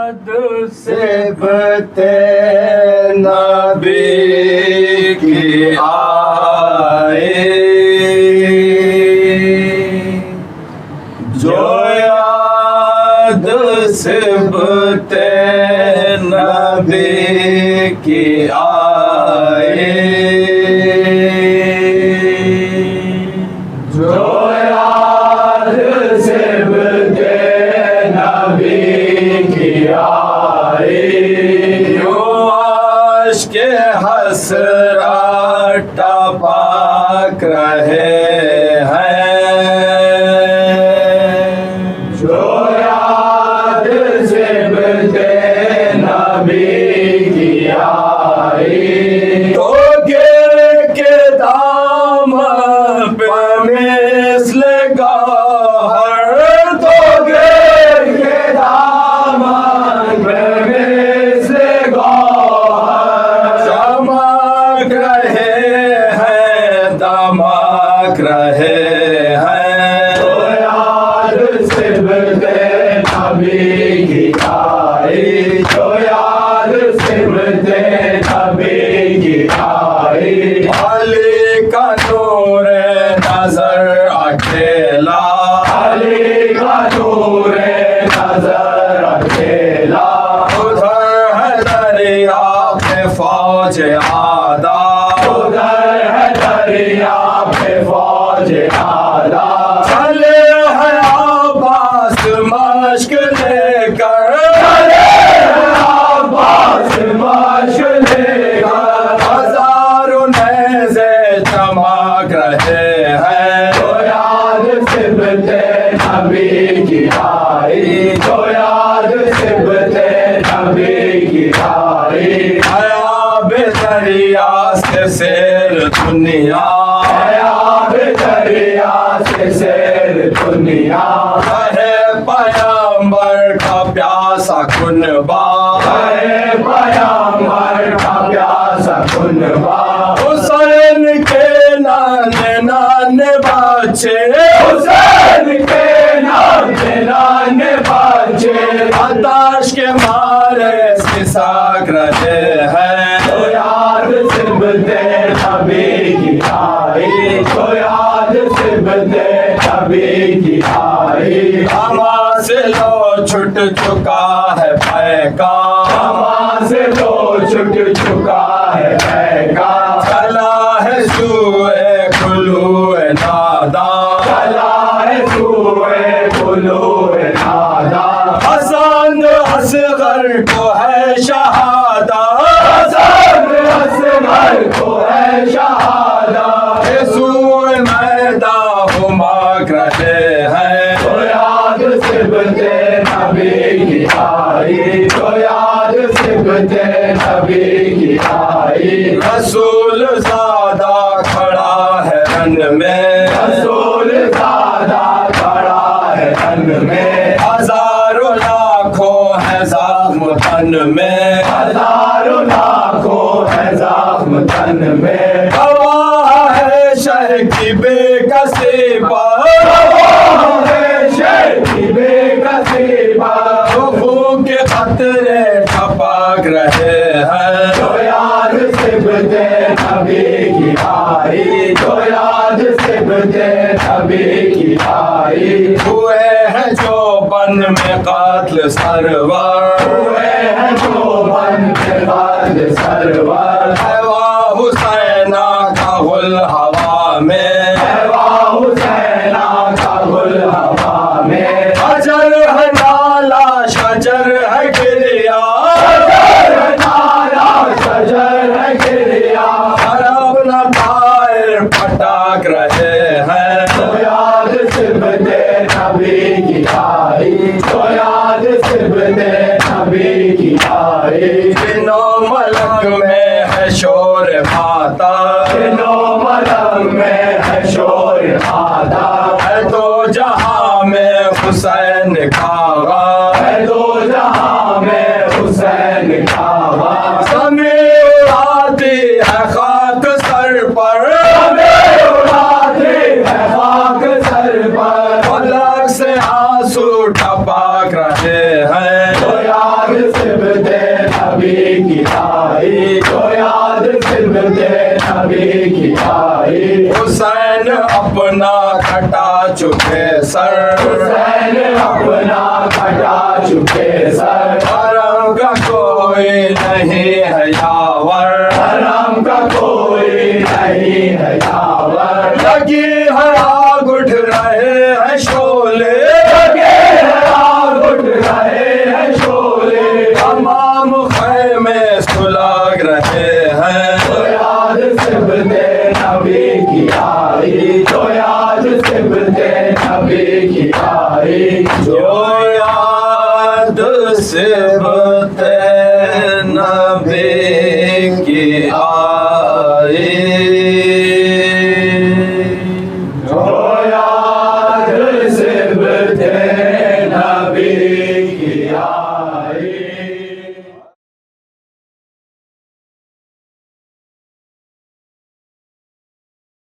याद सिबते नबी की आए, जो याद सिबते नबी की आए, जो याद सिबते नबी की आए, यो आशिक़े हसरत पाक रहे हैं, जो याद सिबते नबी की आए, तो गिर के दामन पे मिस्ल गौहर, तो गिर के दामन पे मिस्ल गौहर, चमक रहे हैं, दमक रहे हैं, तो याद सिबते नबी की आए, जो याद सिबते नबी की आए, अली का नूर नजर अकेला, अली का नूर नजर अकेला, उधर है दरिया पे फौज आदा, उधर है दरिया पे फौज आदा, चले है अब्बास मश्क लेकर, चले है अब्बास मश्क लेकर, हजारों नेज़े चमक रहे हैं, तो याद सिबते नबी की आए, तो याद सिबते नबी की आए, आया बेदरिया से शेर दुनिया, आया बेदरिया से शेर दुनिया, है पैगंबर का प्यासा कुनबा, है पैगंबर का प्यासा कुनबा, हुसैन के नाने नाने बच्चे, हुसैन के नाने नाने बच्चे, आताश के मारे सिसक रहे हैं, तो याद सिबते नबी की आए, तो याद सिबते नबी की आए, हमा से लो छुट चुका है पैगाम, हमा से लो छुट चुका है पैगाम, चला है सूए कुलूए नादा, चला है सूए कुलूए नादा, हसन असगर को है शहादा, हसन असगर को है शहादा, सूए मैदा हुमाक रहे हैं, तो याद सिबते नबी की आए, तो याद सिबते नबी की आए, रसूल ज़ादा खड़ा है रन में, रसूल ज़ादा खड़ा है रन में, हजारों लाखों है ज़ख्म तन में, हजारों लाखों है ज़ख्म तन में, गवाह है शह की बेकसी पर, गवाह है शह की बेकसी पर, खून के खतरे टपक रहे हैं, तो याद सिबते नबी की आए, तो याद सिबते नबी की आए, हुए हैं जो बन में कातिल सरवर, हुए हैं जो बन में कातिल सरवर, है वाह हुसैना का गुल हवा में, है वाह हुसैना का गुल हवा में, अजर है नाला शजर है गिरिया, अजर है नाला शजर है गिरिया, अरब न तायर पटाक रहे हैं, तो याद सिबते नबी की आए, तो याद सिबते नबी की आए, तीनों मलक में है शोर माता, तीनों मलक में है शोर माता, है तो जहां में हुसैन खागा, है तो जहां में हुसैन खागा, ज़मीं उड़ाती है खाक सर पर, ज़मीं उड़ाती है खाक सर पर, फलक से आंसू टपक रहे हैं, तो याद नबी की आई, जो याद सिमरते नबी की आई। हुसैन अपना कटा चुके सर, हुसैन अपना कटा चुके सर। हरम का कोई नहीं है यावर, हरम का कोई नहीं है यावर। लगी है आग उठ रहे हैं शोले, लगे हैं आग उठ रहे हैं शोले। तमाम खैमे सुलग रहे हैं। जो याद सिमरते नबी की आई, जो याद सिमरते नबी की आई। जो याद सिमरते